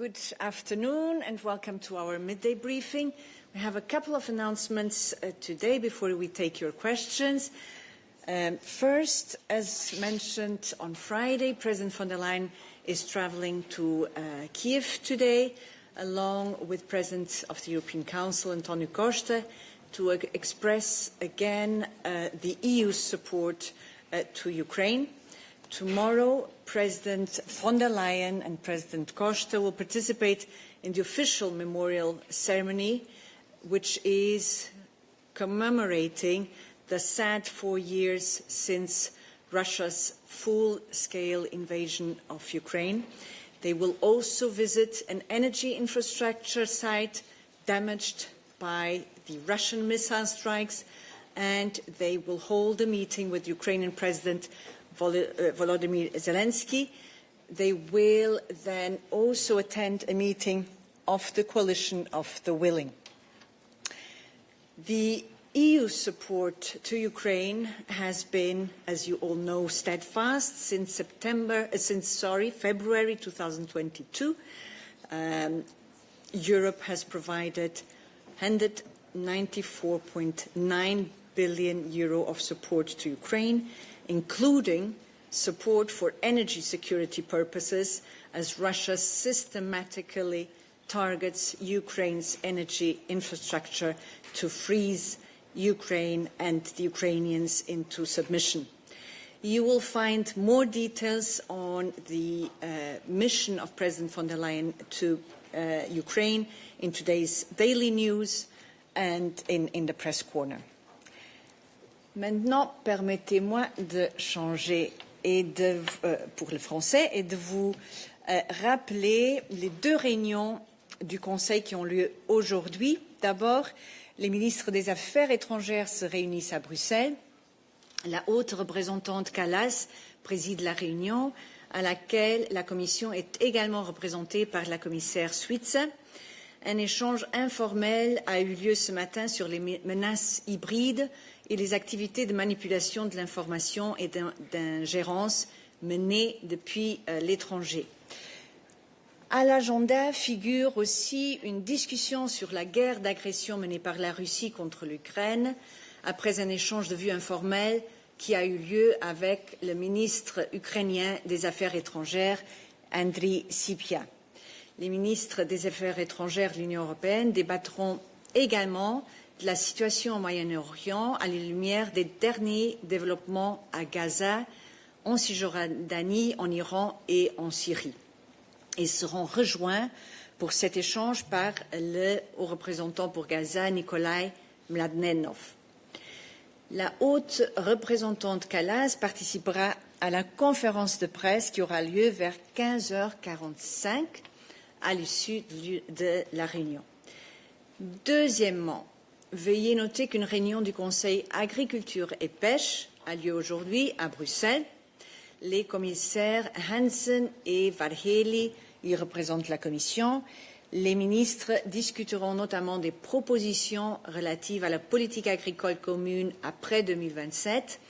good afternoon and welcome to our midday briefing. We have a couple of announcements today before we take your questions. First, as mentioned on Friday, President von der Leyen is traveling to Kiev today, along with President of the European Council, Antonio Costa, to express again the EU's support to Ukraine. Tomorrow, President von der Leyen and President Costa will participate in the official memorial ceremony, which is commemorating the sad 4 years since Russia's full-scale invasion of Ukraine. They will also visit an energy infrastructure site damaged by the Russian missile strikes, and they will hold a meeting with Ukrainian President Volodymyr Zelensky. They will then also attend a meeting of the Coalition of the Willing. The EU support to Ukraine has been, as you all know, steadfast since February 2022. Europe has provided 194.9 billion euro of support to Ukraine, including support for energy security purposes, as Russia systematically targets Ukraine's energy infrastructure to freeze Ukraine and the Ukrainians into submission. You will find more details on the mission of President von der Leyen to Ukraine in today's daily news and in the press corner. Maintenant, permettez-moi de changer pour le français et de vous rappeler les deux réunions du Conseil qui ont lieu aujourd'hui. D'abord, les ministres des Affaires étrangères se réunissent à Bruxelles. La haute représentante Kallas préside la réunion, à laquelle la Commission est également représentée par la commissaire Suiza. Un échange informel a eu lieu ce matin sur les menaces hybrides et les activités de manipulation de l'information et d'ingérence menées depuis l'étranger. À l'agenda figure aussi une discussion sur la guerre d'agression menée par la Russie contre l'Ukraine, après un échange de vues informel qui a eu lieu avec le ministre ukrainien des Affaires étrangères, Andriy Sybiha. Les ministres des Affaires étrangères de l'Union européenne débattront également de la situation au Moyen-Orient à la lumière des derniers développements à Gaza, en Cisjordanie, en Iran et en Syrie. Ils seront rejoints pour cet échange par le haut représentant pour Gaza, Nikolai Mladinov. La haute représentante Kallas participera à la conférence de presse qui aura lieu vers 15h45 à l'issue de la réunion. Deuxièmement, veuillez noter qu'une réunion du Conseil agriculture et pêche a lieu aujourd'hui à Bruxelles. Les commissaires Hansen et Varhelyi y représentent la Commission. Les ministres discuteront notamment des propositions relatives à la politique agricole commune après 2027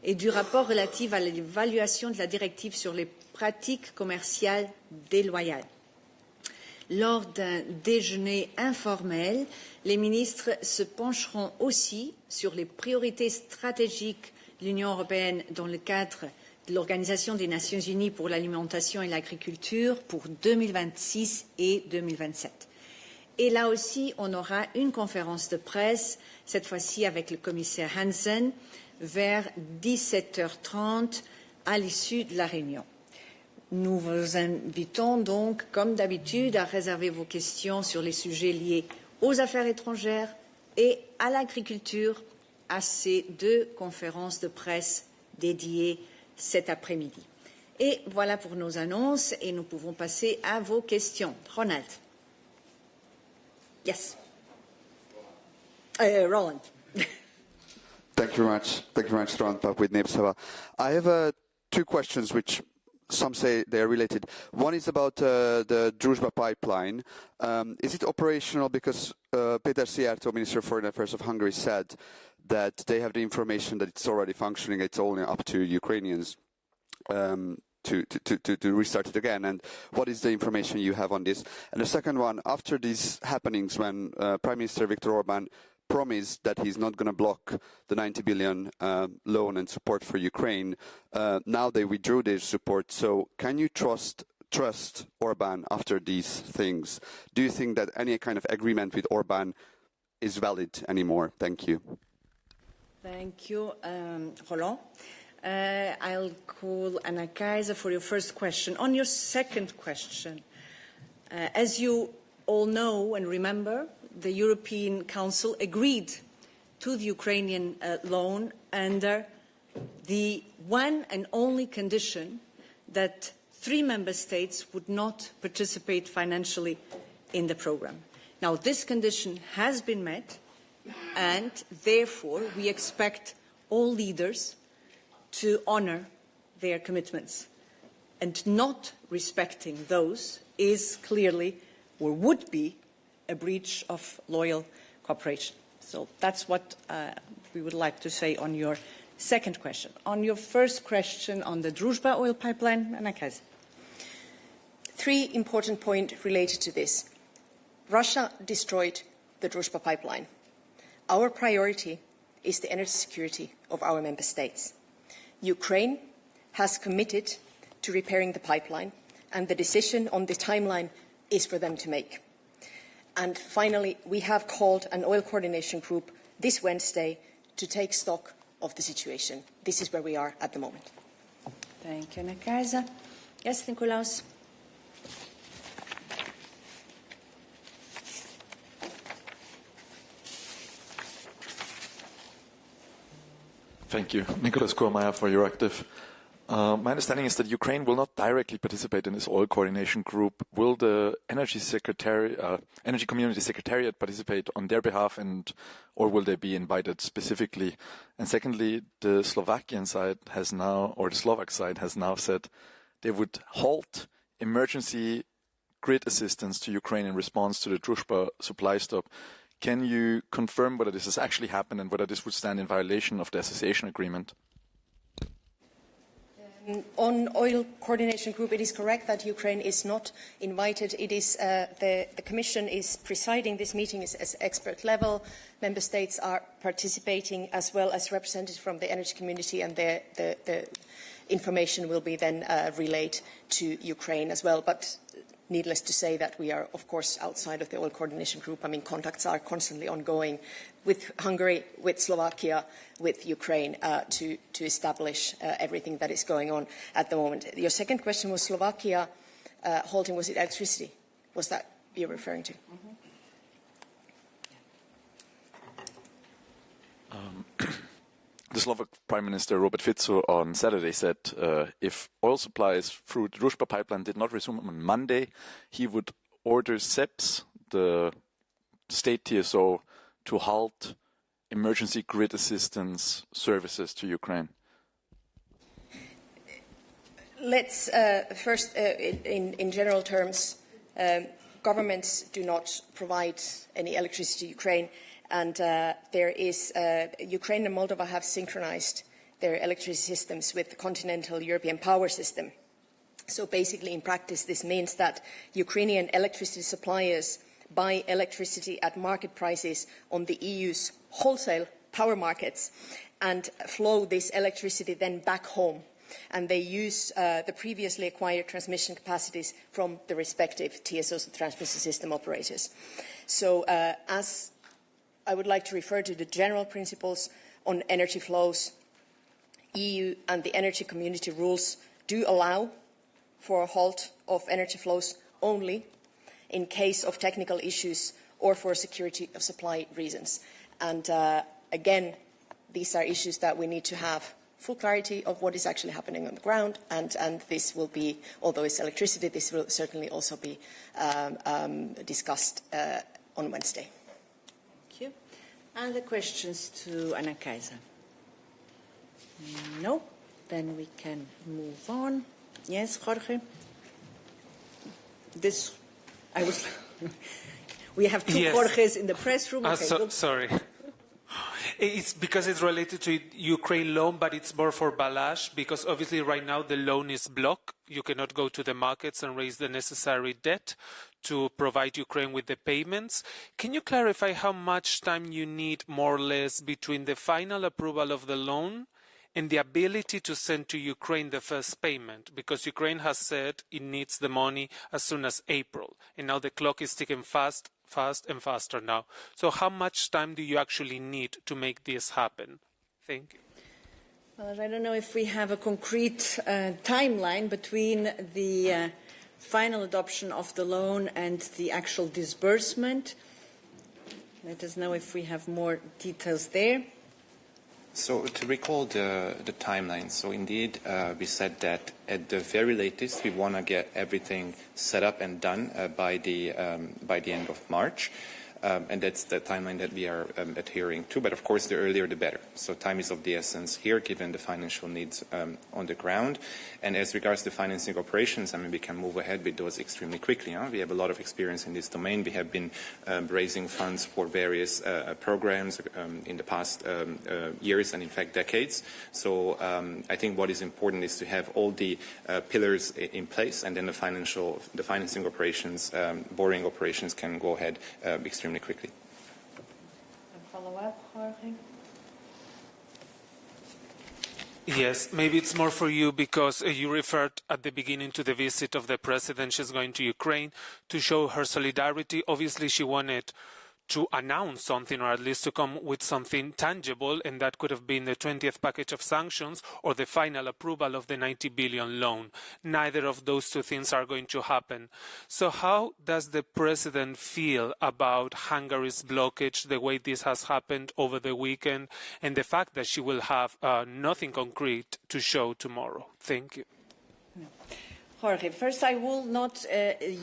et du rapport relatif à l'évaluation de la directive sur les pratiques commerciales déloyales. Lors d'un déjeuner informel, les ministres se pencheront aussi sur les priorités stratégiques de l'Union européenne dans le cadre de l'Organisation des Nations Unies pour l'alimentation et l'agriculture pour 2026 et 2027. Et là aussi, on aura une conférence de presse, cette fois-ci avec le commissaire Hansen, vers 17h30 à l'issue de la réunion. Nous vous invitons donc, comme d'habitude, à réserver vos questions sur les sujets liés aux affaires étrangères et à l'agriculture à ces deux conférences de presse dédiées cet après-midi. Et voilà pour nos annonces et nous pouvons passer à vos questions. Ronald. Yes. Roland. Thank you very much. Thank you very much, Roland Papp with Nepsava. I have two questions which some say they are related. One is about the Druzhba pipeline. Is it operational? Because Péter Szijjártó, Minister of Foreign Affairs of Hungary, said that they have the information that it's already functioning. It's only up to Ukrainians to restart it again? And what is the information you have on this? And the second one, after these happenings, when Prime Minister Viktor Orbán promised that he's not going to block the 90 billion loan and support for Ukraine, now they withdrew their support. So can you trust Orbán after these things? Do you think that any kind of agreement with Orbán is valid anymore? Thank you. Thank you, Roland. I'll call Anna Kaiser for your first question. On your second question, as you all know and remember, the European Council agreed to the Ukrainian loan under the one and only condition that 3 member states would not participate financially in the program. Now, this condition has been met, and therefore we expect all leaders to honour their commitments. And not respecting those is clearly, or would be, a breach of loyal cooperation. So that's what we would like to say on your second question. On your first question on the Druzhba oil pipeline, Anna Kaiser. 3 important points related to this. Russia destroyed the Druzhba pipeline. Our priority is the energy security of our member states. Ukraine has committed to repairing the pipeline, and the decision on the timeline is for them to make. And finally, we have called an oil coordination group this Wednesday to take stock of the situation. This is where we are at the moment. Thank you, Anna Kaiser. Yes, Nikolaus. Thank you. Nicholas Kormeyer for Euractiv. My understanding is that Ukraine will not directly participate in this oil coordination group. Will the Energy Community Secretariat participate on their behalf, or will they be invited specifically? And secondly, the Slovakian side has now, or the Slovak side has now said they would halt emergency grid assistance to Ukraine in response to the Druzhba supply stop. Can you confirm whether this has actually happened and whether this would stand in violation of the association agreement? On oil coordination group, it is correct that Ukraine is not invited. It is the Commission is presiding. This meeting is at expert level. Member states are participating as well as representatives from the energy community, and the information will be then relayed to Ukraine as well. But needless to say that we are, of course, outside of the oil coordination group. I mean, contacts are constantly ongoing with Hungary, with Slovakia, with Ukraine to establish everything that is going on at the moment. Your second question was Slovakia halting, was it electricity? Was that you're referring to? The Slovak Prime Minister Robert Fico on Saturday said if oil supplies through the Druzhba pipeline did not resume on Monday, he would order SEPS, the state TSO, to halt emergency grid assistance services to Ukraine. Let's first, in general terms, governments do not provide any electricity to Ukraine. And Ukraine and Moldova have synchronized their electricity systems with the continental European power system. So basically, in practice, this means that Ukrainian electricity suppliers buy electricity at market prices on the EU's wholesale power markets and flow this electricity then back home. And they use the previously acquired transmission capacities from the respective TSOs, the transmission system operators. So as I would like to refer to the general principles on energy flows. EU and the energy community rules do allow for a halt of energy flows only in case of technical issues or for security of supply reasons. And again, these are issues that we need to have full clarity of what is actually happening on the ground, and this will be, although it's electricity, this will certainly also be discussed on Wednesday. Thank you. And the questions to Anna Kaiser? No? Then we can move on. Yes, Jorge? We have two yes. Jorges in the press room. Okay, Sorry. It's because it's related to Ukraine loan, but it's more for Balash, because obviously right now the loan is blocked. You cannot go to the markets and raise the necessary debt to provide Ukraine with the payments. Can you clarify how much time you need, more or less, between the final approval of the loan and the ability to send to Ukraine the first payment? Because Ukraine has said it needs the money as soon as April, and now the clock is ticking fast and faster now. So how much time do you actually need to make this happen? Thank you. Well, I don't know if we have a concrete timeline between the final adoption of the loan and the actual disbursement. Let us know if we have more details there. So to recall the timeline, so indeed we said that at the very latest we want to get everything set up and done by the end of March. And that's the timeline that we are adhering to. But of course, the earlier the better. So time is of the essence here, given the financial needs on the ground. And as regards to financing operations, I mean, we can move ahead with those extremely quickly. Huh? We have a lot of experience in this domain. We have been raising funds for various programs in the past years and, in fact, decades. So I think what is important is to have all the pillars in place, and then the financing operations, borrowing operations can go ahead extremely quickly. Follow up, Jorge? Yes, maybe it's more for you, because you referred at the beginning to the visit of the president. She's going to Ukraine to show her solidarity. Obviously, she wanted to announce something, or at least to come with something tangible, and that could have been the 20th package of sanctions or the final approval of the 90 billion loan. Neither of those two things are going to happen. So how does the president feel about Hungary's blockage, the way this has happened over the weekend, and the fact that she will have nothing concrete to show tomorrow? Thank you. Jorge, first, I will not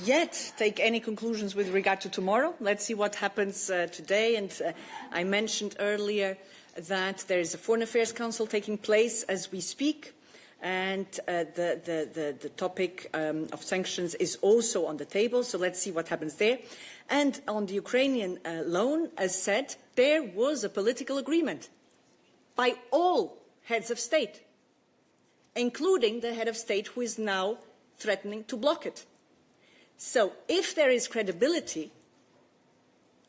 yet take any conclusions with regard to tomorrow. Let's see what happens today. And I mentioned earlier that there is a Foreign Affairs Council taking place as we speak. And the topic of sanctions is also on the table. So let's see what happens there. And on the Ukrainian loan, as said, there was a political agreement by all heads of state, including the head of state who is now threatening to block it. So if there is credibility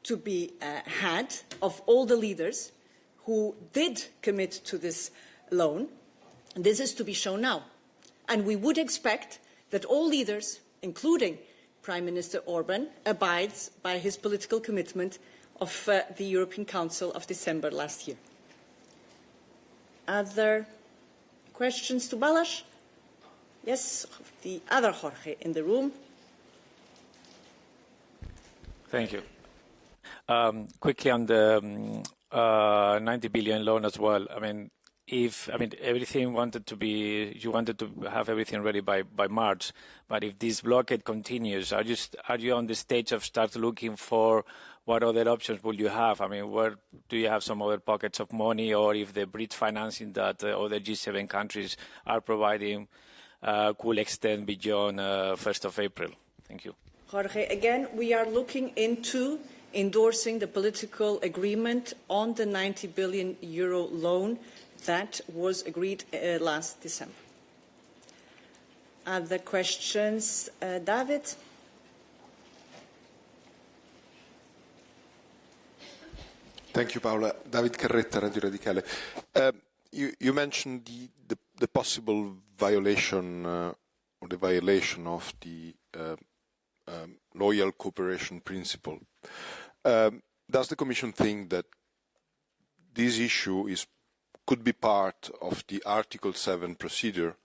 to be had of all the leaders who did commit to this loan, this is to be shown now. And we would expect that all leaders, including Prime Minister Orban, abides by his political commitment of the European Council of December last year. Other questions to Balázs? Yes, the other Jorge in the room. Thank you. Quickly on the 90 billion loan as well. Everything you wanted to have everything ready by March, but if this blockade continues, are you on the stage of start looking for what other options will you have? Where do you have some other pockets of money, or if the bridge financing that other G7 countries are providing could extend beyond 1st of April? Thank you. Jorge, again, we are looking into endorsing the political agreement on the 90 billion euro loan that was agreed last December. Other questions? David? Thank you, Paola. David Carretta, Radio Radicale. You mentioned the possible violation or the violation of the loyal cooperation principle. Does the Commission think that this issue could be part of the Article 7 procedure,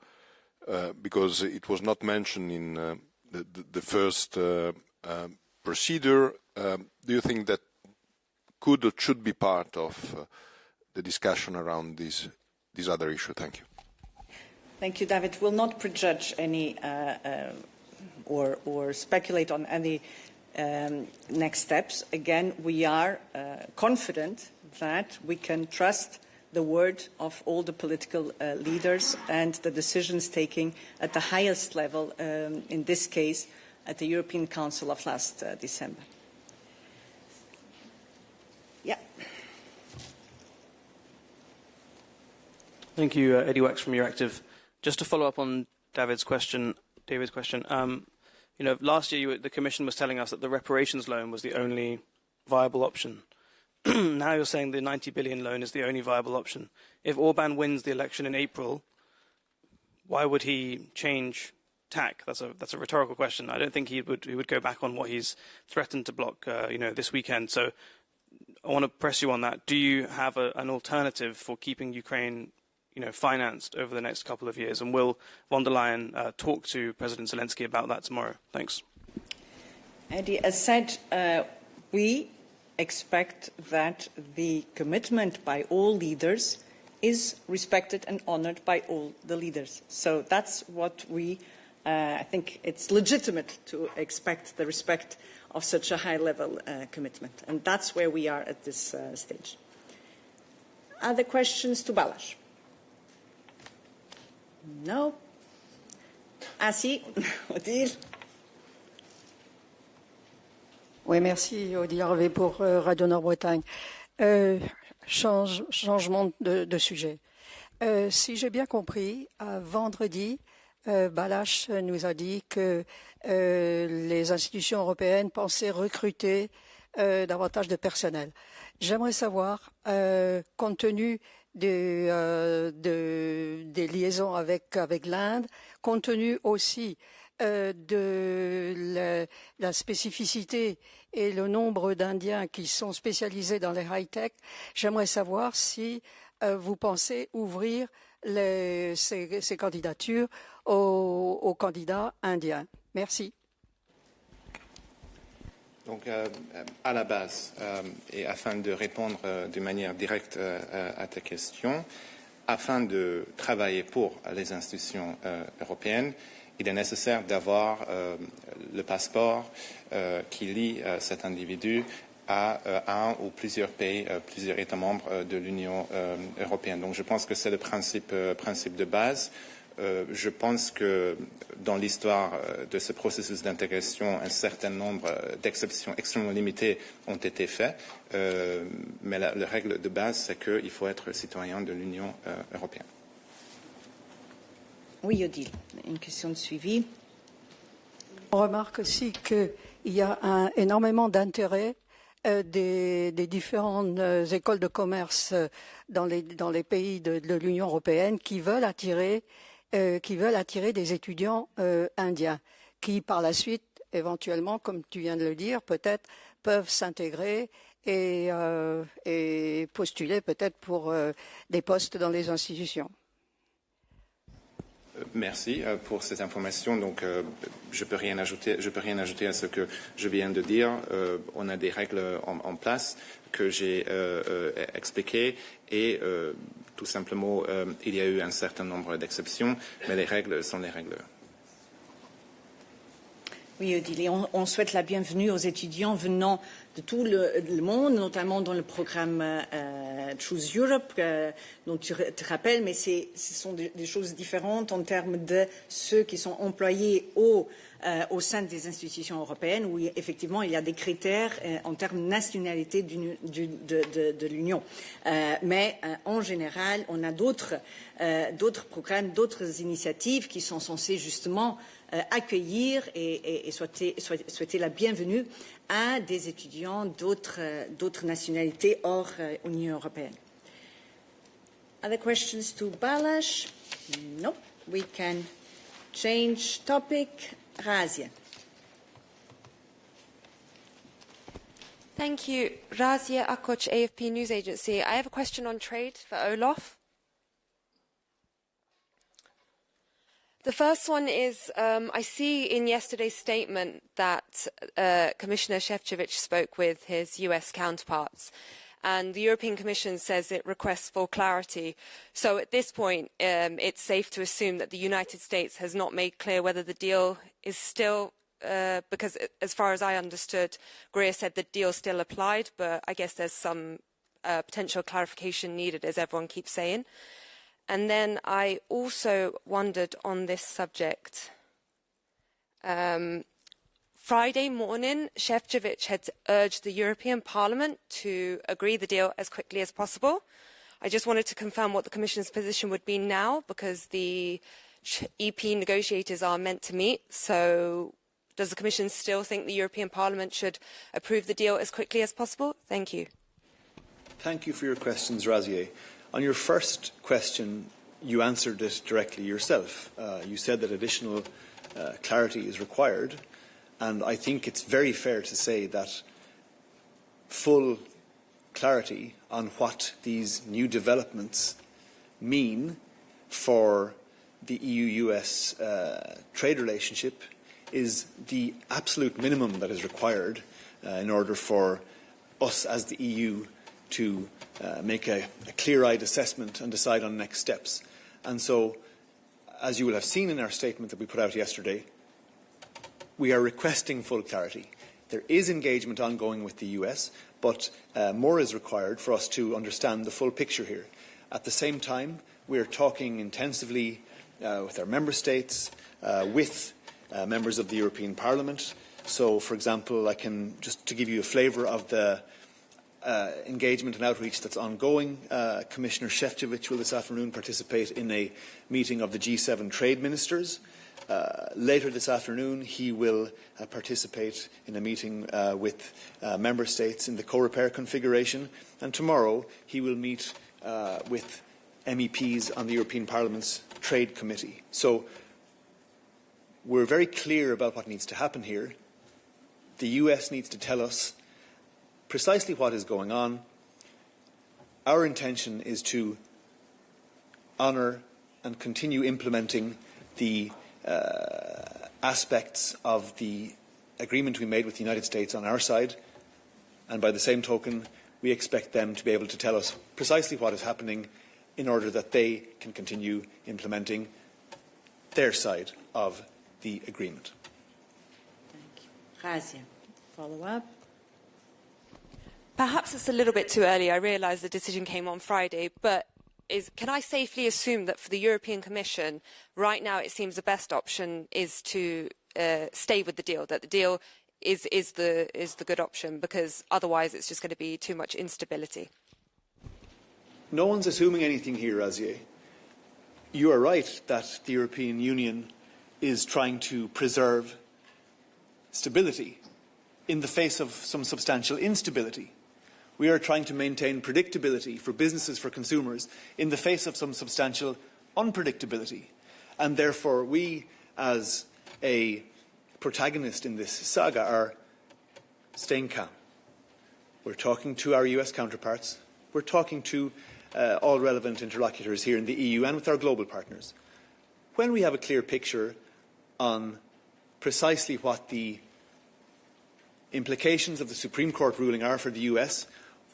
because it was not mentioned in the first procedure? Do you think that could or should be part of the discussion around this other issue? Thank you. Thank you, David. We'll not prejudge any or speculate on any next steps. Again, we are confident that we can trust the word of all the political leaders and the decisions taken at the highest level, in this case, at the European Council of last December. Yeah. Thank you, Eddie Wax from Euractiv. Just to follow up on David's question, last year the Commission was telling us that the reparations loan was the only viable option. Now you're saying the 90 billion loan is the only viable option. If Orban wins the election in April, why would he change tack? That's a rhetorical question. I don't think he would go back on what he's threatened to block, this weekend. So I want to press you on that. Do you have an alternative for keeping Ukraine, financed over the next couple of years? And will von der Leyen talk to President Zelensky about that tomorrow? Thanks. Eddie, as said, we expect that the commitment by all leaders is respected and honoured by all the leaders. So that's what we, I think it's legitimate to expect the respect of such a high-level commitment. And that's where we are at this stage. Other questions to Balázs? No. Si, Odile. Oui, merci Odile Harvey pour Radio Nord-Bretagne. Changement de sujet. Si j'ai bien compris, vendredi, Balázs nous a dit que les institutions européennes pensaient recruter davantage de personnel. J'aimerais savoir, compte tenu des liaisons avec l'Inde, compte tenu aussi de la spécificité et le nombre d'Indiens qui sont spécialisés dans les high-tech, j'aimerais savoir si vous pensez ouvrir ces candidatures aux candidats indiens. Merci. Donc, à la base, et afin de répondre de manière directe à ta question, afin de travailler pour les institutions européennes, il est nécessaire d'avoir le passeport qui lie cet individu à un ou plusieurs pays, plusieurs États membres de l'Union européenne. Donc je pense que c'est le principe de base. Je pense que dans l'histoire de ce processus d'intégration, un certain nombre d'exceptions extrêmement limitées ont été faites, mais la règle de base, c'est qu'il faut être citoyen de l'Union européenne. Oui, Odile, une question de suivi. On remarque aussi qu'il y a énormément d'intérêt des différentes écoles de commerce dans les pays de l'Union européenne qui veulent attirer des étudiants indiens qui, par la suite, éventuellement, comme tu viens de le dire, peut-être peuvent s'intégrer et postuler peut-être pour des postes dans les institutions. Merci pour cette information. Donc, je peux rien ajouter à ce que je viens de dire. On a des règles en place que j'ai expliquées et tout simplement, il y a eu un certain nombre d'exceptions, mais les règles sont les règles. Oui, Odile, on souhaite la bienvenue aux étudiants venant de tout le monde, notamment dans le programme Choose Europe, dont tu te rappelles, mais ce sont des choses différentes en termes de ceux qui sont employés au sein des institutions européennes, où effectivement il y a des critères en termes de nationalité de l'Union. Mais en général, on a d'autres programmes, d'autres initiatives qui sont censées justement accueillir et souhaiter la bienvenue à des étudiants d'autres nationalités hors Union européenne. Other questions to Balázs? No. We can change topic. Razia. Thank you. Razia Akoc, AFP News Agency. I have a question on trade for Olaf. The first one is, I see in yesterday's statement that Commissioner Šefčovič spoke with his US counterparts, and the European Commission says it requests full clarity. So at this point, it's safe to assume that the United States has not made clear whether the deal is still, because as far as I understood, Greer said the deal still applied, but I guess there's some potential clarification needed, as everyone keeps saying. And then I also wondered on this subject. Friday morning, Šefčovič had urged the European Parliament to agree the deal as quickly as possible. I just wanted to confirm what the Commission's position would be now, because the EP negotiators are meant to meet. So does the Commission still think the European Parliament should approve the deal as quickly as possible? Thank you. Thank you for your questions, Razier. On your first question, you answered it directly yourself. You said that additional clarity is required, and I think it's very fair to say that full clarity on what these new developments mean for the EU-US trade relationship is the absolute minimum that is required in order for us as the EU to make a clear-eyed assessment and decide on next steps. And so, as you will have seen in our statement that we put out yesterday, we are requesting full clarity. There is engagement ongoing with the US, but more is required for us to understand the full picture here. At the same time, we are talking intensively with our member states, with members of the European Parliament. So, for example, I can just to give you a flavour of the engagement and outreach that's ongoing. Commissioner Šefčovič will this afternoon participate in a meeting of the G7 trade ministers. Later this afternoon, he will participate in a meeting with member states in the co-repair configuration. And tomorrow, he will meet with MEPs on the European Parliament's Trade Committee. So we're very clear about what needs to happen here. The US needs to tell us precisely what is going on. Our intention is to honour and continue implementing the aspects of the agreement we made with the United States on our side, and by the same token, we expect them to be able to tell us precisely what is happening in order that they can continue implementing their side of the agreement. Thank you. Razia, follow up. Perhaps it's a little bit too early. I realise the decision came on Friday, but can I safely assume that for the European Commission, right now it seems the best option is to stay with the deal, that the deal is the good option, because otherwise it's just going to be too much instability? No one's assuming anything here, Razier. You are right that the European Union is trying to preserve stability in the face of some substantial instability. We are trying to maintain predictability for businesses, for consumers, in the face of some substantial unpredictability. And therefore, we, as a protagonist in this saga, are staying calm. We're talking to our US counterparts. We're talking to all relevant interlocutors here in the EU and with our global partners. When we have a clear picture on precisely what the implications of the Supreme Court ruling are for the US,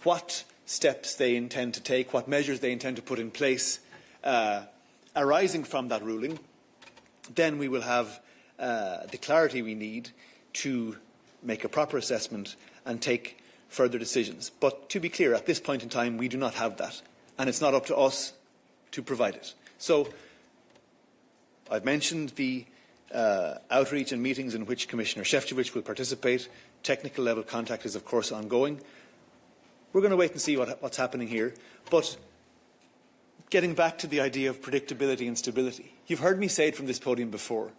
what steps they intend to take, what measures they intend to put in place arising from that ruling, then we will have the clarity we need to make a proper assessment and take further decisions. But to be clear, at this point in time, we do not have that, and it's not up to us to provide it. So I've mentioned the outreach and meetings in which Commissioner Šefčovič will participate. Technical level contact is, of course, ongoing. We're going to wait and see what's happening here. But getting back to the idea of predictability and stability, you've heard me say it from this podium before,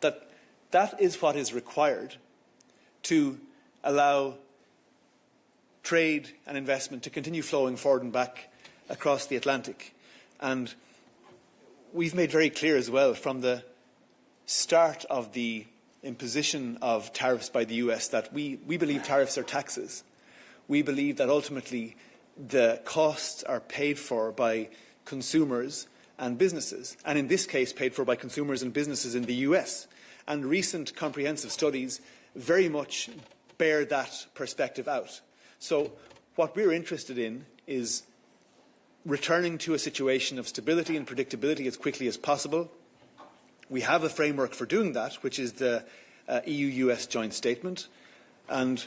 that that is what is required to allow trade and investment to continue flowing forward and back across the Atlantic. And we've made very clear as well from the start of the imposition of tariffs by the US that we believe tariffs are taxes. We believe that ultimately the costs are paid for by consumers and businesses, and in this case paid for by consumers and businesses in the US. And recent comprehensive studies very much bear that perspective out. So what we're interested in is returning to a situation of stability and predictability as quickly as possible. We have a framework for doing that, which is the EU-US joint statement, and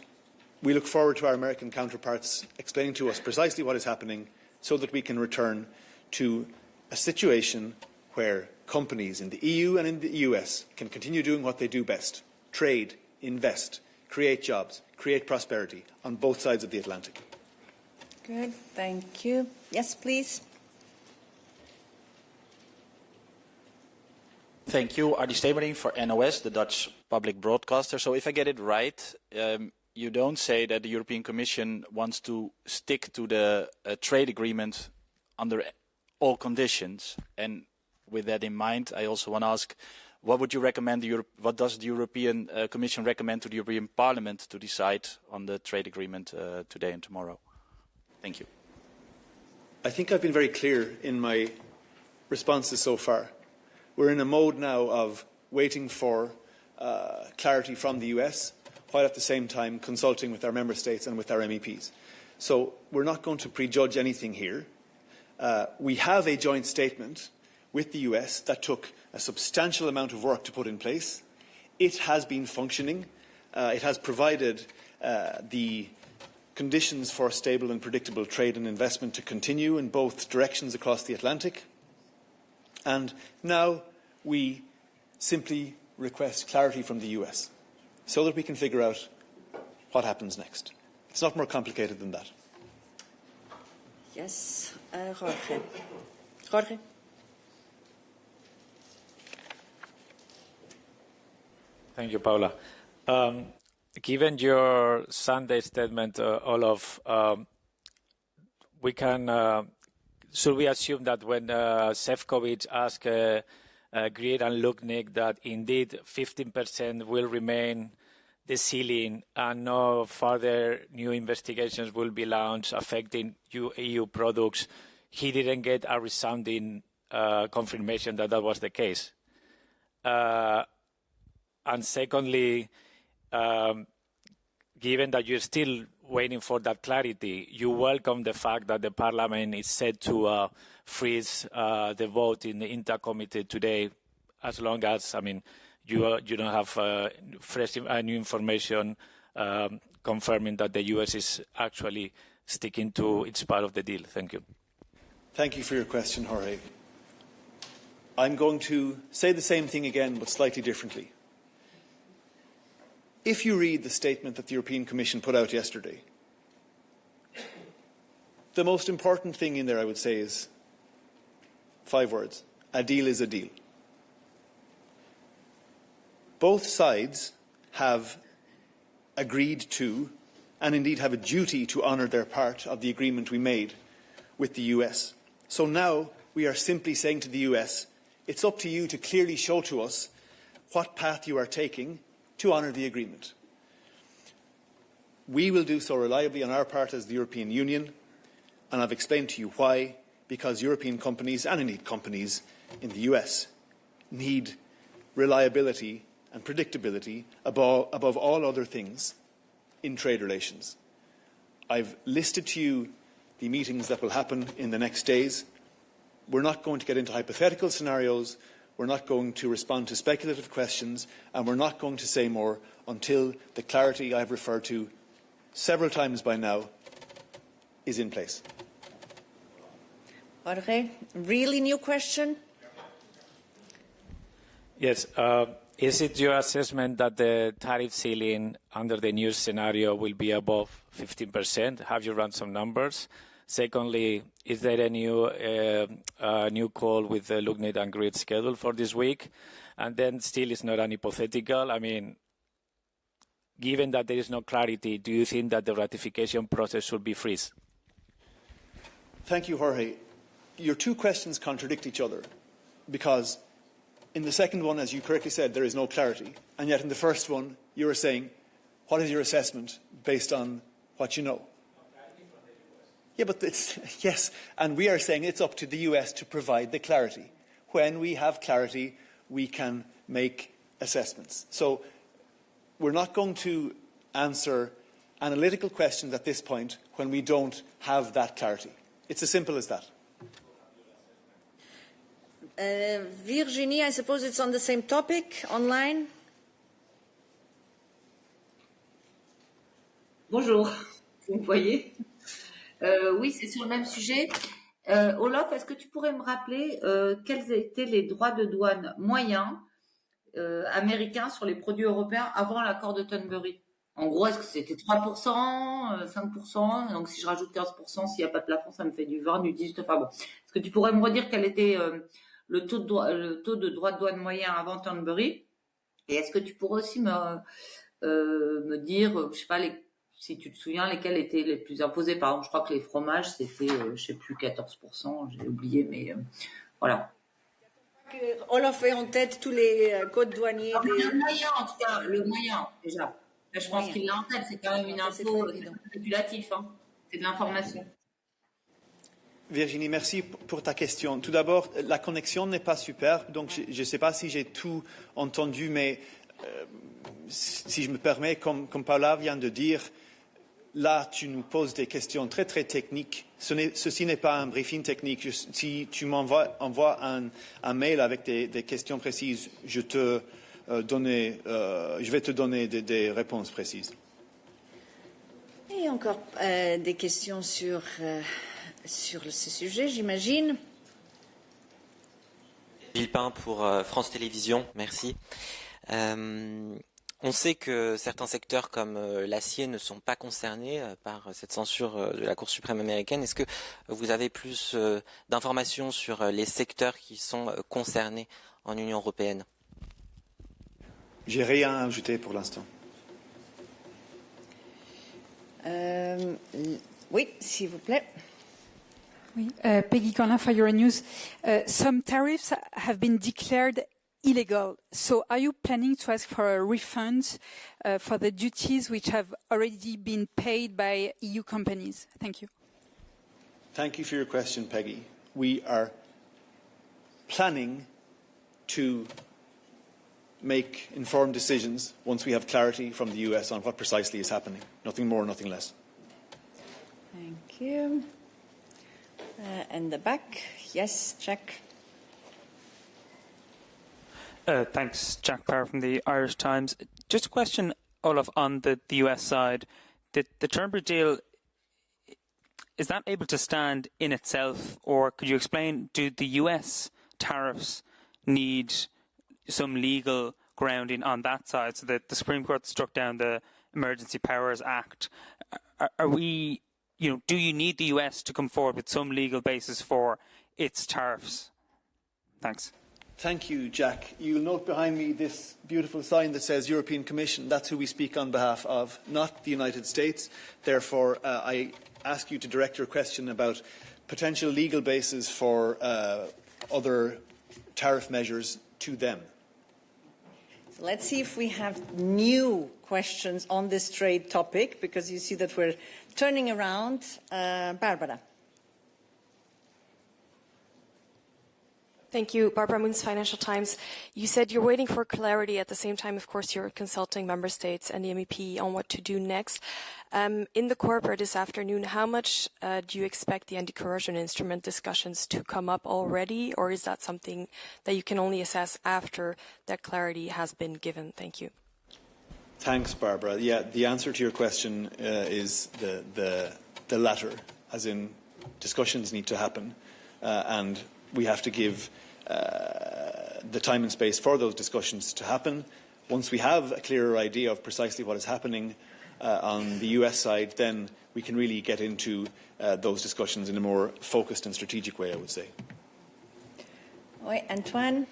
we look forward to our American counterparts explaining to us precisely what is happening so that we can return to a situation where companies in the EU and in the US can continue doing what they do best: trade, invest, create jobs, create prosperity on both sides of the Atlantic. Good, thank you. Yes, please. Thank you. Ardy Stemering for NOS, the Dutch public broadcaster. So if I get it right, you don't say that the European Commission wants to stick to the trade agreement under all conditions. And with that in mind, I also want to ask, what would you recommend? What does the European Commission recommend to the European Parliament to decide on the trade agreement today and tomorrow? Thank you. I think I've been very clear in my responses so far. We're in a mode now of waiting for clarity from the US, while at the same time consulting with our member states and with our MEPs. So we're not going to prejudge anything here. We have a joint statement with the US that took a substantial amount of work to put in place. It has been functioning. It has provided the conditions for stable and predictable trade and investment to continue in both directions across the Atlantic. And now we simply request clarity from the US so that we can figure out what happens next. It's not more complicated than that. Yes, Jorge. Jorge. Thank you, Paula. Given your Sunday statement, Olaf, we can. Should we assume that when Šefčovič asked Greer and Luknik that indeed 15% will remain the ceiling and no further new investigations will be launched affecting EU products, he didn't get a resounding confirmation that that was the case? And secondly, given that you're still waiting for that clarity, you welcome the fact that the Parliament is set to freeze the vote in the Inter Committee today, as long as, you don't have fresh new information confirming that the US is actually sticking to its part of the deal. Thank you. Thank you for your question, Jorge. I'm going to say the same thing again, but slightly differently. If you read the statement that the European Commission put out yesterday, the most important thing in there, I would say, is 5 words. A deal is a deal. Both sides have agreed to, and indeed have a duty to honour their part of the agreement we made with the US. So now we are simply saying to the US, it's up to you to clearly show to us what path you are taking to honour the agreement. We will do so reliably on our part as the European Union, and I've explained to you why, because European companies, and indeed companies in the US, need reliability and predictability above all other things in trade relations. I've listed to you the meetings that will happen in the next days. We're not going to get into hypothetical scenarios. We're not going to respond to speculative questions, and we're not going to say more until the clarity I've referred to several times by now is in place. Jorge, really new question? Yes. Is it your assessment that the tariff ceiling under the new scenario will be above 15%? Have you run some numbers? Secondly, is there a new call with the Lugnet and Grid schedule for this week? And then still it's not an hypothetical. Given that there is no clarity, do you think that the ratification process should be freeze? Thank you, Jorge. Your two questions contradict each other, because in the second one, as you correctly said, there is no clarity. And yet in the first one, you are saying, what is your assessment based on what you know? Yeah, but yes, and we are saying it's up to the US to provide the clarity. When we have clarity, we can make assessments. So we're not going to answer analytical questions at this point when we don't have that clarity. It's as simple as that. Virginie, I suppose it's on the same topic, online. Bonjour, vous me voyez? Oui, c'est sur le même sujet. Olaf, est-ce que tu pourrais me rappeler quels étaient les droits de douane moyens américains sur les produits européens avant l'accord de Thunberry? En gros, est-ce que c'était 3%, 5%? Donc, si je rajoute 15%, s'il n'y a pas de plafond, ça me fait du 20, du 18. Enfin bon. Est-ce que tu pourrais me redire quel était le taux de droit de douane moyen avant Thornbury? Et est-ce que tu pourrais aussi me dire, je sais pas, si tu te souviens, lesquels étaient les plus imposés? Par exemple, je crois que les fromages, c'était, je sais plus, 14%, j'ai oublié, mais voilà. Olaf fait en tête tous les codes douaniers. Le moyen, en tout cas, le moyen, déjà. Là, je pense qu'il l'a en tête, c'est quand même une info spéculatif, hein. C'est de l'information. Virginie, merci pour ta question. Tout d'abord, la connexion n'est pas super, donc je ne sais pas si j'ai tout entendu, mais si je me permets, comme Paula vient de dire, là, tu nous poses des questions très, très techniques. Ceci n'est pas un briefing technique. Si tu m'envoies un mail avec des questions précises, je vais te donner des réponses précises. Et encore des questions sur ce sujet, j'imagine. Villepin pour France Télévisions, merci. On sait que certains secteurs comme l'acier ne sont pas concernés par cette censure de la Cour suprême américaine. Est-ce que vous avez plus d'informations sur les secteurs qui sont concernés en Union européenne? J'ai rien à ajouter pour l'instant. Oui, s'il vous plaît. Oui, Peggy Collin for Euronews. Some tariffs have been declared illegal. So are you planning to ask for a refund for the duties which have already been paid by EU companies? Thank you. Thank you for your question, Peggy. We are planning to make informed decisions once we have clarity from the US on what precisely is happening. Nothing more, nothing less. Thank you. In the back, yes, Jack. Thanks, Jack Parr from the Irish Times. Just a question, Olaf, on the US side. The Turnbull deal, is that able to stand in itself, or could you explain, do the US tariffs need some legal grounding on that side? So that the Supreme Court struck down the Emergency Powers Act. Are we, do you need the US to come forward with some legal basis for its tariffs? Thanks. Thank you, Jack. You'll note behind me this beautiful sign that says European Commission. That's who we speak on behalf of, not the United States. Therefore, I ask you to direct your question about potential legal basis for other tariff measures to them. So let's see if we have new questions on this trade topic, because you see that we're turning around. Barbara. Thank you. Barbara Moons, Financial Times. You said you're waiting for clarity. At the same time, of course, you're consulting member states and the MEP on what to do next. In the Corporate this afternoon, how much do you expect the anti-corrosion instrument discussions to come up already, or is that something that you can only assess after that clarity has been given? Thank you. Thanks, Barbara. Yeah, the answer to your question is the latter, as in discussions need to happen, and we have to give the time and space for those discussions to happen. Once we have a clearer idea of precisely what is happening on the US side, then we can really get into those discussions in a more focused and strategic way, I would say. Oui, Antoine.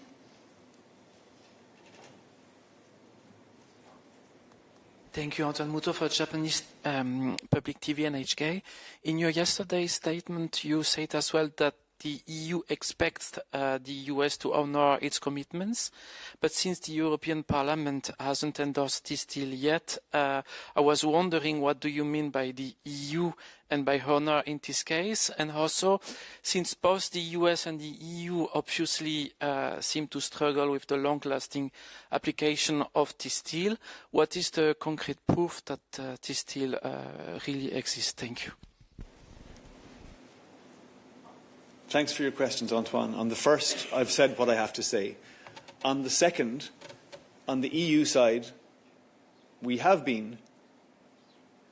Thank you, Antoine Muto for Japanese public TV and HK. In your yesterday's statement, you said as well that the EU expects the US to honor its commitments, but since the European Parliament hasn't endorsed this deal yet, I was wondering, what do you mean by the EU and by honor in this case? And also, since both the US and the EU obviously seem to struggle with the long-lasting application of this deal, what is the concrete proof that this deal really exists? Thank you. Thanks for your questions, Antoine. On the first, I've said what I have to say. On the second, on the EU side, we have been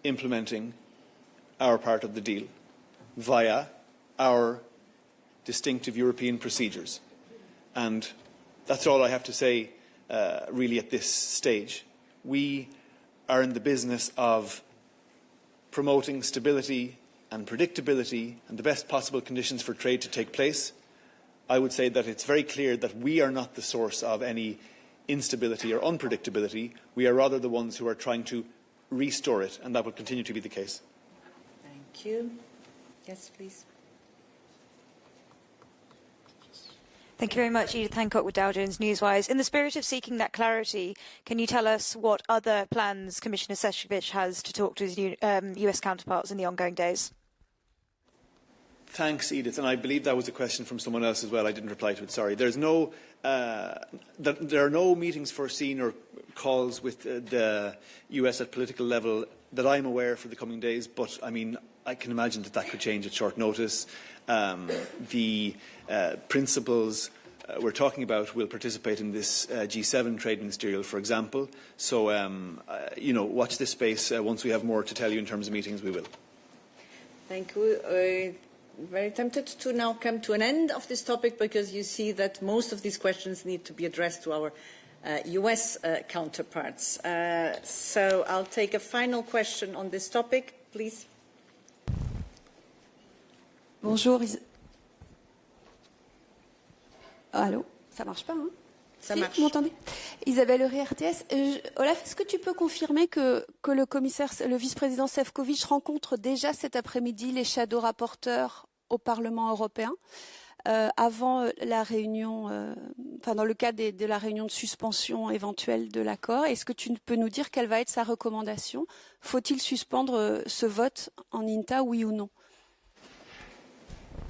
implementing our part of the deal via our distinctive European procedures. And that's all I have to say, really, at this stage. We are in the business of promoting stability and predictability and the best possible conditions for trade to take place, I would say that it's very clear that we are not the source of any instability or unpredictability. We are rather the ones who are trying to restore it, and that will continue to be the case. Thank you. Yes, please. Thank you very much, Edith Hancock with Dow Jones Newswire. In the spirit of seeking that clarity, can you tell us what other plans Commissioner Šefčovič has to talk to his US counterparts in the ongoing days? Thanks, Edith. And I believe that was a question from someone else as well. I didn't reply to it, sorry. There are no meetings foreseen or calls with the US at political level that I'm aware for the coming days, but I mean, I can imagine that could change at short notice. The principals we're talking about will participate in this G7 trade ministerial, for example. So, watch this space. Once we have more to tell you in terms of meetings, we will. Thank you. Very tempted to now come to an end of this topic because you see that most of these questions need to be addressed to our US counterparts. So I'll take a final question on this topic, please. Bonjour. Allô, ça marche pas, hein? Ça marche. Vous m'entendez? Isabelle Euré, RTS. Olaf, est-ce que tu peux confirmer que le commissaire, le vice-président Šefčovič rencontre déjà cet après-midi les shadow rapporteurs au Parlement européen avant la réunion, dans le cas de la réunion de suspension éventuelle de l'accord? Est-ce que tu peux nous dire quelle va être sa recommandation? Faut-il suspendre ce vote en INTA, oui ou non?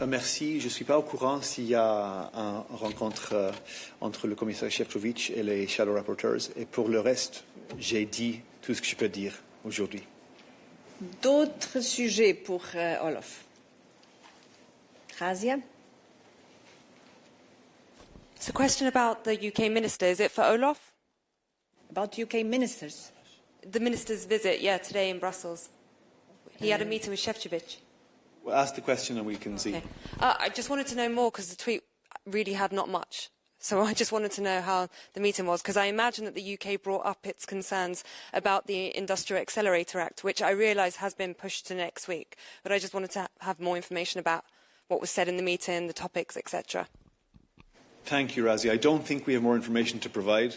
Merci. Je ne suis pas au courant s'il y a une rencontre entre le commissaire Šefčovič et les shadow rapporteurs. Et pour le reste, j'ai dit tout ce que je peux dire aujourd'hui. D'autres sujets pour Olaf? Razia? It's a question about the UK minister. Is it for Olaf? About UK ministers? The minister's visit, today in Brussels. He had a meeting with Šefčovič. Well, ask the question and we can see. Okay. I just wanted to know more because the tweet really had not much. So I just wanted to know how the meeting was, because I imagine that the UK brought up its concerns about the Industrial Accelerator Act, which I realise has been pushed to next week. But I just wanted to have more information about what was said in the meeting, the topics, etc. Thank you, Razi. I don't think we have more information to provide,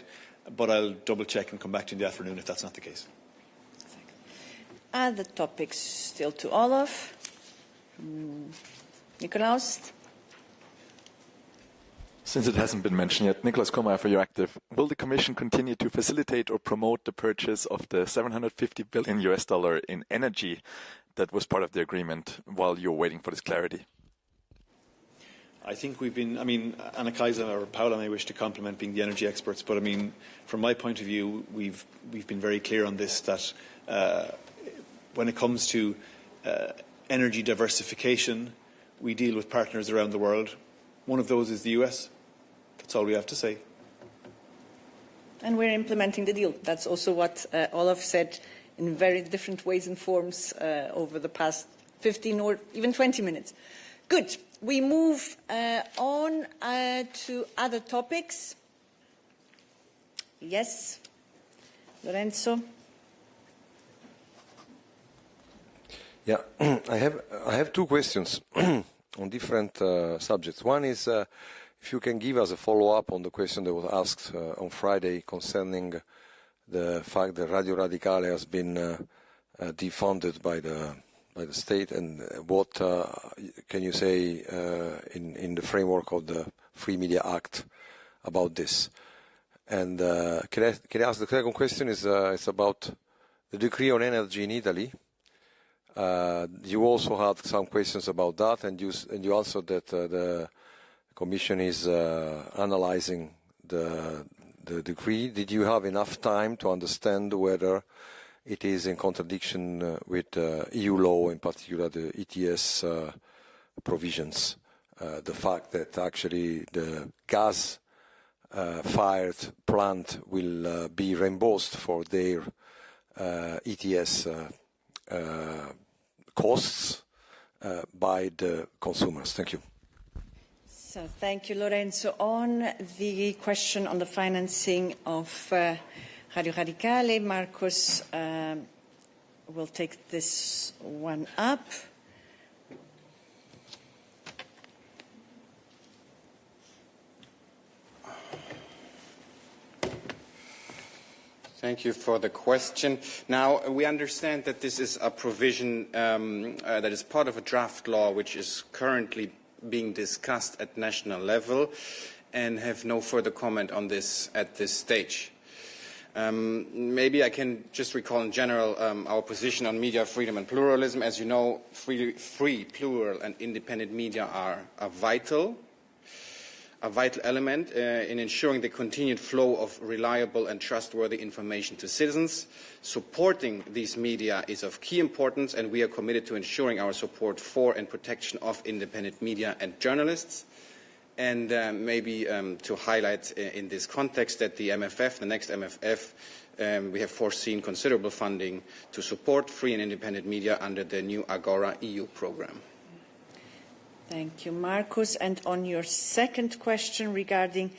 but I'll double-check and come back to you in the afternoon if that's not the case. Other topics still to Olaf. Nikolaus? Since it hasn't been mentioned yet, Nicholas Kohlmeier for Euractiv. Will the Commission continue to facilitate or promote the purchase of the $750 billion in energy that was part of the agreement while you're waiting for this clarity? I think we've been, Anna Kaiser or Paula may wish to compliment being the energy experts, but from my point of view, we've been very clear on this, that when it comes to energy diversification, we deal with partners around the world. One of those is the US. That's all we have to say. And we're implementing the deal. That's also what Olaf said in very different ways and forms over the past 15 or even 20 minutes. Good. We move on to other topics. Yes. Lorenzo? Yeah, I have two questions on different subjects. One is if you can give us a follow-up on the question that was asked on Friday concerning the fact that Radio Radicale has been defunded by the state, and what can you say in the framework of the Free Media Act about this? And can I ask the second question? It's about the decree on energy in Italy. You also had some questions about that, and you answered that the Commission is analyzing the decree. Did you have enough time to understand whether it is in contradiction with EU law, in particular the ETS provisions? The fact that actually the gas-fired plant will be reimbursed for their ETS costs by the consumers. Thank you. So thank you, Lorenzo. On the question on the financing of Radio Radicale. Marcus will take this one up. Thank you for the question. Now, we understand that this is a provision that is part of a draft law which is currently being discussed at national level, and have no further comment on this at this stage. Maybe I can just recall in general our position on media freedom and pluralism. As you know, free, plural and independent media are a vital element in ensuring the continued flow of reliable and trustworthy information to citizens. Supporting these media is of key importance, and we are committed to ensuring our support for and protection of independent media and journalists. And maybe to highlight in this context that the MFF, the next MFF, we have foreseen considerable funding to support free and independent media under the new Agora EU program. Thank you, Marcus. And on your second question regarding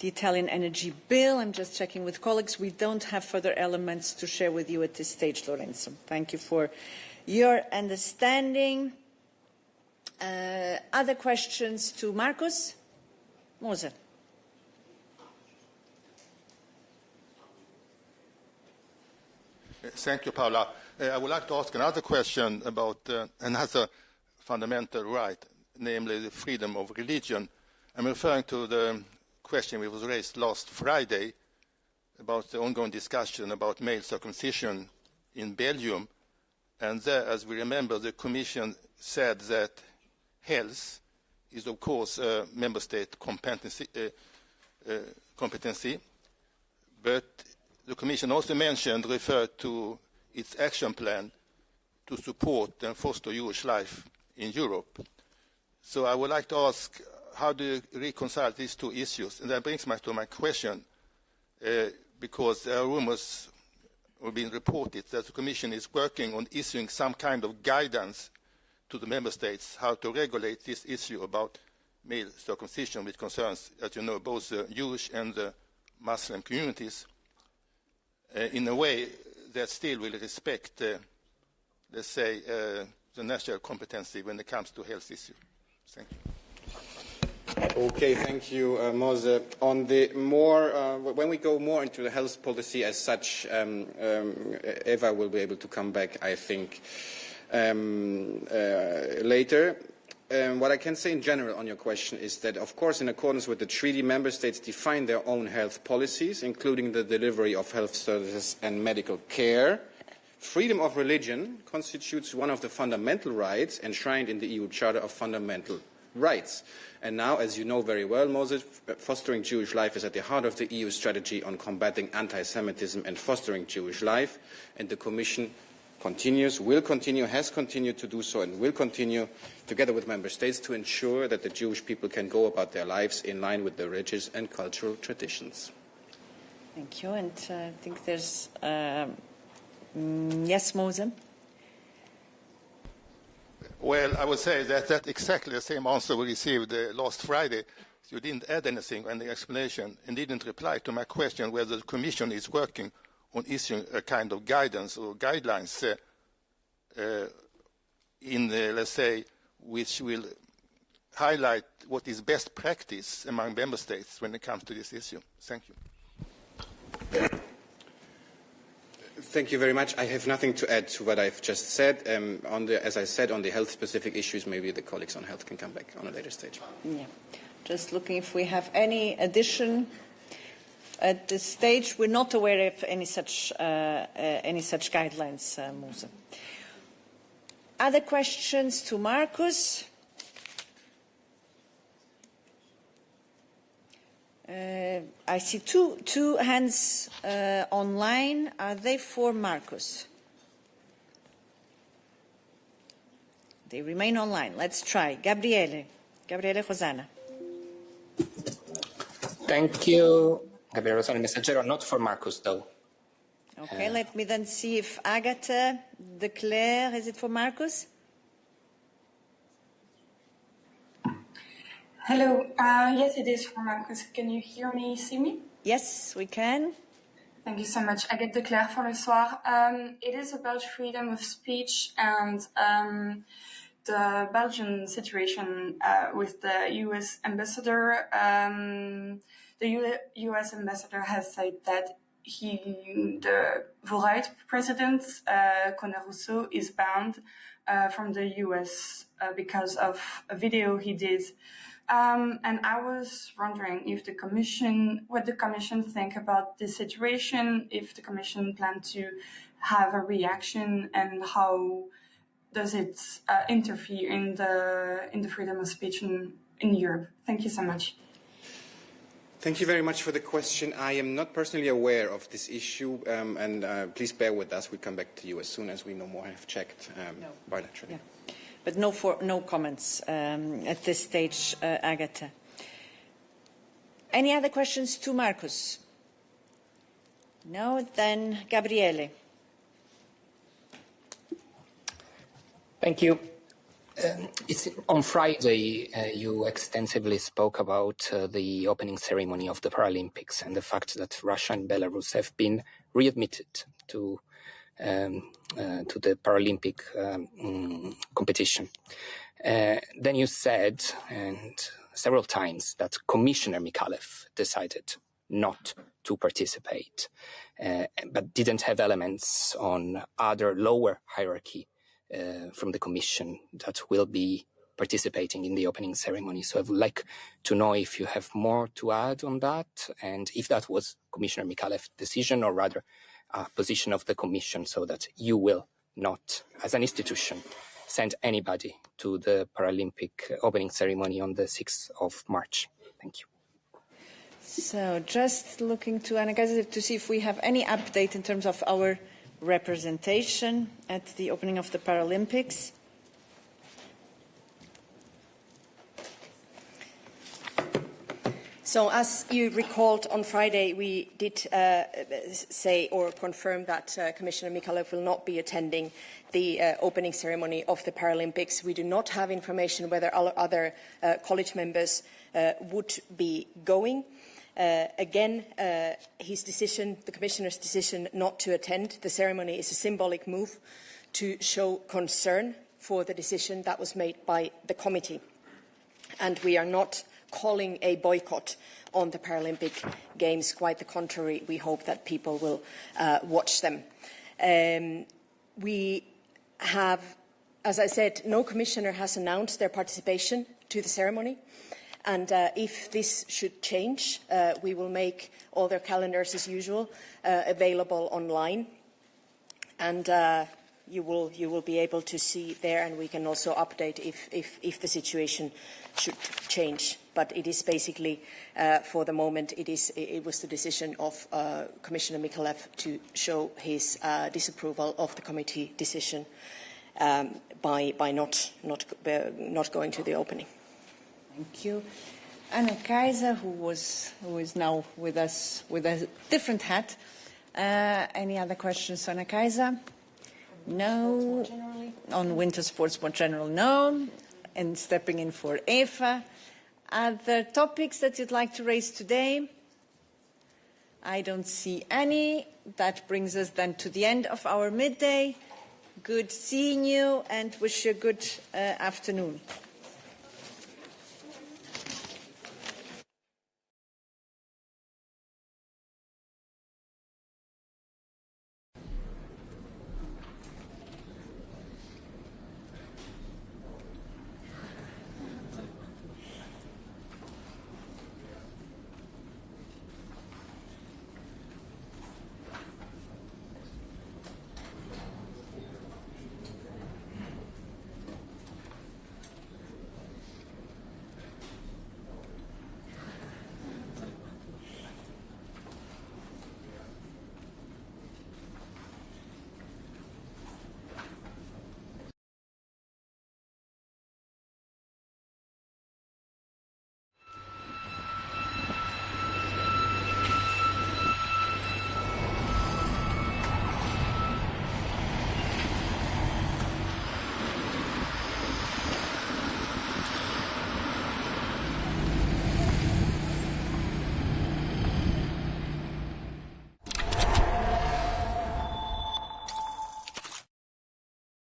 the Italian energy bill, I'm just checking with colleagues. We don't have further elements to share with you at this stage, Lorenzo. Thank you for your understanding. Other questions to Marcus? Moser. Thank you, Paula. I would like to ask another question about another fundamental right, namely the freedom of religion. I'm referring to the question that was raised last Friday about the ongoing discussion about male circumcision in Belgium. And there, as we remember, the Commission said that health is, of course, a member state competency, but the Commission also referred to its action plan to support and foster Jewish life in Europe. So I would like to ask, how do you reconcile these two issues? And that brings me to my question, because there are rumors or being reported that the Commission is working on issuing some kind of guidance to the member states how to regulate this issue about male circumcision, which concerns, as you know, both the Jewish and the Muslim communities, in a way that still will respect, let's say, the national competency when it comes to health issues. Thank you. Okay, thank you, Mose. On the more, when we go more into the health policy as such, Eva will be able to come back, I think, later. What I can say in general on your question is that, of course, in accordance with the treaty, member states define their own health policies, including the delivery of health services and medical care. Freedom of religion constitutes one of the fundamental rights enshrined in the EU Charter of Fundamental Rights. And now, as you know very well, Moses, fostering Jewish life is at the heart of the EU strategy on combating anti-Semitism and fostering Jewish life. And the Commission continues, will continue, has continued to do so, and will continue, together with member states, to ensure that the Jewish people can go about their lives in line with their religious and cultural traditions. Thank you. And I think there's yes, Mose. Well, I would say that that's exactly the same answer we received last Friday. You didn't add anything in the explanation and didn't reply to my question whether the Commission is working on issuing a kind of guidance or guidelines let's say, which will highlight what is best practice among member states when it comes to this issue. Thank you. Thank you very much. I have nothing to add to what I've just said. As I said, on the health-specific issues, maybe the colleagues on health can come back on a later stage. Yeah. Just looking if we have any addition. At this stage, we're not aware of any such guidelines, Musa. Other questions to Marcus? I see two hands online. Are they for Marcus? They remain online. Let's try. Gabriele Rosana. Thank you. Gabriele Rosana, Messaggero, not for Marcus, though. Okay, let me then see if Agatha Declare, is it for Marcus? Hello. Yes, it is for Marcus. Can you hear me, see me? Yes, we can. Thank you so much. Agathe de Clerc for Le Soir. It is about freedom of speech and the Belgian situation with the U.S. ambassador. The U.S. ambassador has said that the Vooruit president, Conor Rousseau, is banned from the U.S. Because of a video he did. And I was wondering if what the Commission think about this situation, if the Commission plan to have a reaction, and how does it interfere in the freedom of speech in Europe? Thank you so much. Thank you very much for the question. I am not personally aware of this issue, and please bear with us. We'll come back to you as soon as we know more, have checked bilaterally. Yeah. But no comments at this stage, Agatha. Any other questions to Marcus? No? Then Gabriele. Thank you. On Friday, you extensively spoke about the opening ceremony of the Paralympics and the fact that Russia and Belarus have been readmitted to the Paralympic competition. Then you said, and several times, that Commissioner Mikalev decided not to participate, but didn't have elements on other lower hierarchy from the Commission that will be participating in the opening ceremony. So I would like to know if you have more to add on that, and if that was Commissioner Mikalev's decision, or rather a position of the Commission, so that you will not, as an institution, send anybody to the Paralympic opening ceremony on the 6th of March. Thank you. So just looking to Anna Kaiser to see if we have any update in terms of our representation at the opening of the Paralympics. So as you recalled, on Friday we did say or confirm that Commissioner Mikalev will not be attending the opening ceremony of the Paralympics. We do not have information whether other college members would be going. Again, his decision, the Commissioner's decision not to attend the ceremony, is a symbolic move to show concern for the decision that was made by the committee. And we are not calling a boycott on the Paralympic Games. Quite the contrary, we hope that people will watch them. We have, as I said, no commissioner has announced their participation to the ceremony. And if this should change, we will make all their calendars as usual available online. And you will be able to see there, and we can also update if the situation should change. But it is basically, for the moment, it was the decision of Commissioner Mikalev to show his disapproval of the committee decision by not going to the opening. Thank you. Anna Kaiser, who is now with us with a different hat. Any other questions, Anna Kaiser? No. On winter sports more general, no. And stepping in for Eva. Other topics that you'd like to raise today? I don't see any. That brings us then to the end of our midday. Good seeing you and wish you a good afternoon.